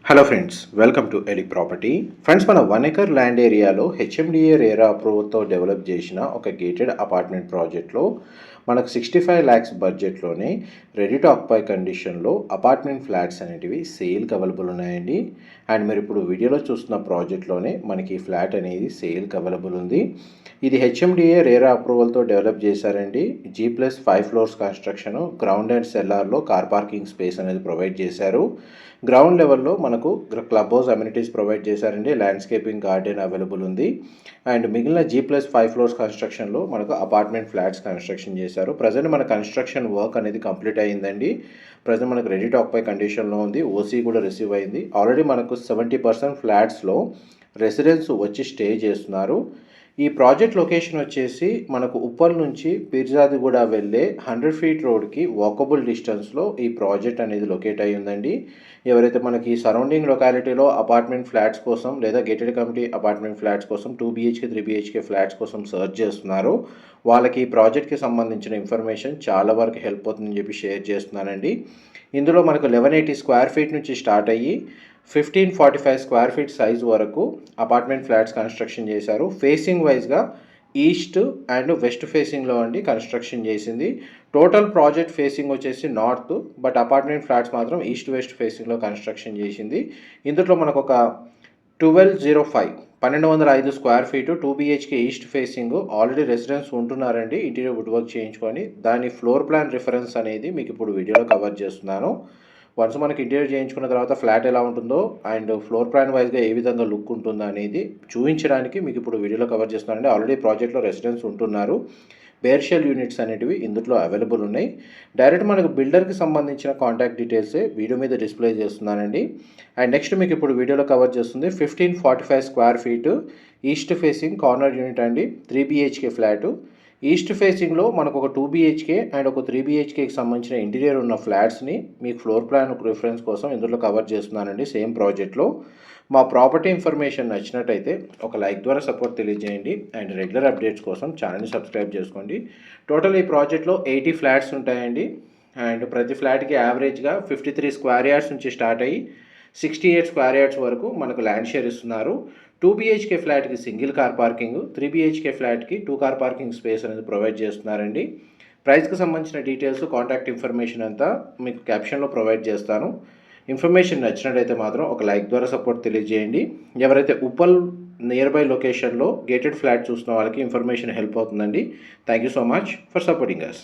Hello friends, welcome to Eli property. Friends, మన 1 acre land ఏరియాలో HMDA RERA అప్రూవల్తో develop చేసిన ఒక గేటెడ్ అపార్ట్మెంట్ ప్రాజెక్ట్లో మనకు 65 lakhs బడ్జెట్లోనే రెడీ టు ఆక్యుపై కండిషన్లో అపార్ట్మెంట్ ఫ్లాట్స్ అనేటివి సేల్కి అవైలబుల్ ఉన్నాయండి. అండ్ మీరు ఇప్పుడు వీడియోలో చూస్తున్న ప్రాజెక్ట్లోనే మనకి ఫ్లాట్ అనేది సేల్కి అవైలబుల్ ఉంది. ఇది హెచ్ఎండిఏ రేరా అప్రూవల్తో డెవలప్ చేశారండి. G+5 floors construction, ground and సెల్లార్లో కార్ పార్కింగ్ స్పేస్ అనేది ప్రొవైడ్ చేశారు. గ్రౌండ్ లెవెల్లో మనకు క్లబ్ హౌస్ అమ్యూనిటీస్ ప్రొవైడ్ చేశారండి. ల్యాండ్స్కేపింగ్ గార్డెన్ అవైలబుల్ ఉంది. అండ్ మిగిలిన G+5 floors కన్స్ట్రక్షన్లో మనకు అపార్ట్మెంట్ ఫ్లాట్స్ కన్స్ట్రక్షన్ చేశారు. ప్రజెంట్ మన కన్స్ట్రక్షన్ వర్క్ అనేది కంప్లీట్ అయ్యిందండి. ప్రజెంట్ మనకు రెడీ టు ఆక్యుపై కండిషన్లో ఉంది. ఓసీ కూడా రిసీవ్ అయింది. ఆల్రెడీ మనకు 70% ఫ్లాట్స్లో రెసిడెన్స్ వచ్చి స్టే చేస్తున్నారు. ఈ ప్రాజెక్ట్ లొకేషన్ వచ్చేసి మనకు ఉప్పల్ నుంచి పీర్జాదిగూడ వెళ్ళే 100 feet రోడ్కి వాకబుల్ డిస్టెన్స్లో ఈ ప్రాజెక్ట్ అనేది లొకేట్ అయ్యి ఉందండి. ఎవరైతే మనకి సరౌండింగ్ లొకాలిటీలో అపార్ట్మెంట్ ఫ్లాట్స్ కోసం లేదా గేటెడ్ కమ్యూనిటీ అపార్ట్మెంట్ ఫ్లాట్స్ కోసం 2 BHK 3 BHK ఫ్లాట్స్ కోసం సర్చ్ చేస్తున్నారో వాళ్ళకి ఈ ప్రాజెక్ట్కి సంబంధించిన ఇన్ఫర్మేషన్ చాలా వరకు హెల్ప్ అవుతుందని చెప్పి షేర్ చేస్తున్నానండి. ఇందులో మనకు 1180 square feet నుంచి స్టార్ట్ అయ్యి 1545 square feet సైజ్ వరకు అపార్ట్మెంట్ ఫ్లాట్స్ కన్స్ట్రక్షన్ చేశారు. ఫేసింగ్ వైజ్గా ఈస్ట్ అండ్ వెస్ట్ ఫేసింగ్లో అండి కన్స్ట్రక్షన్ చేసింది. టోటల్ ప్రాజెక్ట్ ఫేసింగ్ వచ్చేసి నార్త్, బట్ అపార్ట్మెంట్ ఫ్లాట్స్ మాత్రం ఈస్ట్ వెస్ట్ ఫేసింగ్లో కన్స్ట్రక్షన్ చేసింది. ఇందులో మనకు ఒక 1205 square feet 2 BHK east facing already residence ఉంటున్నారండి. ఇంటీరియర్ వుడ్ వర్క్ చేయించుకొని దాని ఫ్లోర్ ప్లాన్ రిఫరెన్స్ అనేది మీకు ఇప్పుడు వీడియోలో కవర్ చేస్తున్నాను. వన్స్ మనకి ఇంటీరియర్ చేయించుకున్న తర్వాత ఫ్లాట్ ఎలా ఉంటుందో అండ్ ఫ్లోర్ ప్లాన్ వైజ్గా ఏ విధంగా లుక్ ఉంటుందో అనేది చూపించడానికి మీకు ఇప్పుడు వీడియోలో కవర్ చేస్తున్నానండి. ఆల్రెడీ ప్రాజెక్ట్లో రెసిడెన్స్ ఉంటున్నారు. బేర్షెల్ యూనిట్స్ అనేటివి ఇందులో అవైలబుల్ ఉన్నాయి. డైరెక్ట్ మనకు బిల్డర్కి సంబంధించిన కాంటాక్ట్ డీటెయిల్సే వీడియో మీద డిస్ప్లే చేస్తున్నానండి. అండ్ నెక్స్ట్ మీకు ఇప్పుడు వీడియోలో కవర్ చేస్తుంది 1545 square feet east facing corner unit అండి. 3 BHK ఫ్లాటు. ఈస్ట్ ఫేసింగ్లో మనకు ఒక 2 BHK అండ్ ఒక 3 BHKకి సంబంధించిన ఇంటీరియర్ ఉన్న ఫ్లాట్స్ని మీకు ఫ్లోర్ ప్లాన్ రిఫరెన్స్ కోసం ఇందులో కవర్ చేస్తున్నానండి. సేమ్ ప్రాజెక్ట్లో మా ప్రాపర్టీ ఇన్ఫర్మేషన్ నచ్చినట్టయితే ఒక లైక్ ద్వారా సపోర్ట్ తెలియజేయండి. అండ్ రెగ్యులర్ అప్డేట్స్ కోసం ఛానల్ని సబ్స్క్రైబ్ చేసుకోండి. టోటల్ ఈ ప్రాజెక్ట్లో 80 ఫ్లాట్స్ ఉంటాయండి. అండ్ ప్రతి ఫ్లాట్కి యావరేజ్గా 53 square yards నుంచి స్టార్ట్ అయ్యి 68 square yards వరకు మనకు ల్యాండ్ షేర్ ఇస్తున్నారు. 2 BHK ఫ్లాట్కి సింగిల్ కార్ పార్కింగ్, 3 BHK ఫ్లాట్కి 2 car పార్కింగ్ స్పేస్ అనేది ప్రొవైడ్ చేస్తున్నారండి. ప్రైస్కి సంబంధించిన డీటెయిల్స్, కాంటాక్ట్ ఇన్ఫర్మేషన్ అంతా మీకు క్యాప్షన్లో ప్రొవైడ్ చేస్తాను. ఇన్ఫర్మేషన్ నచ్చినట్టయితే మాత్రం ఒక లైక్ ద్వారా సపోర్ట్ తెలియజేయండి. ఎవరైతే ఉప్పల్ నియర్ బై లొకేషన్లో గేటెడ్ ఫ్లాట్ చూస్తున్న వాళ్ళకి ఇన్ఫర్మేషన్ హెల్ప్ అవుతుందండి. Thank you so much for supporting us.